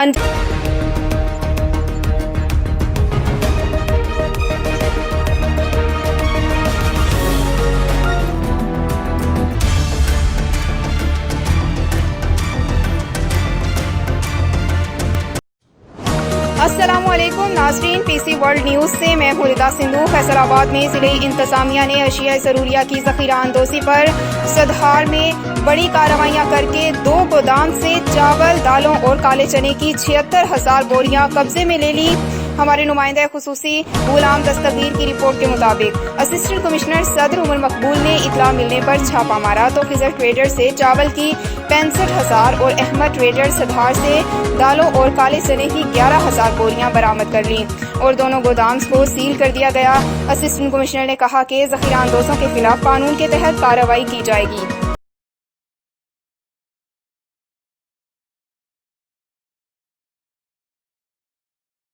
अस्सलामुअलैकुम नाज़रीन, PC world news से मैं हूं रिदा सिंधु। फैसलाबाद में जिले इंतजामिया ने अशिया ज़रूरिया की ज़ख़ीरा अंदोज़ी पर सदहार में बड़ी कार्रवाइयाँ करके 2 गोदाम से चावल, दालों और काले चने की 76,000 बोरियां कब्जे में ले ली। हमारे नुमाइंदा खुसूसी गुलाम दस्तगीर की रिपोर्ट के मुताबिक असिस्टेंट कमिश्नर सदर उमर मकबूल ने इतला मिलने पर छापा मारा तो खिजर ट्रेडर से चावल की 65,000 और अहमद ट्रेडर सदहार से दालों और काले चने की 11,000 बोरियां बरामद कर ली और दोनों गोदाम्स को सील कर दिया गया। असिस्टेंट कमिश्नर ने कहा कि ज़ख़ीरा अंदोज़ों के खिलाफ कानून के तहत कार्रवाई की जाएगी।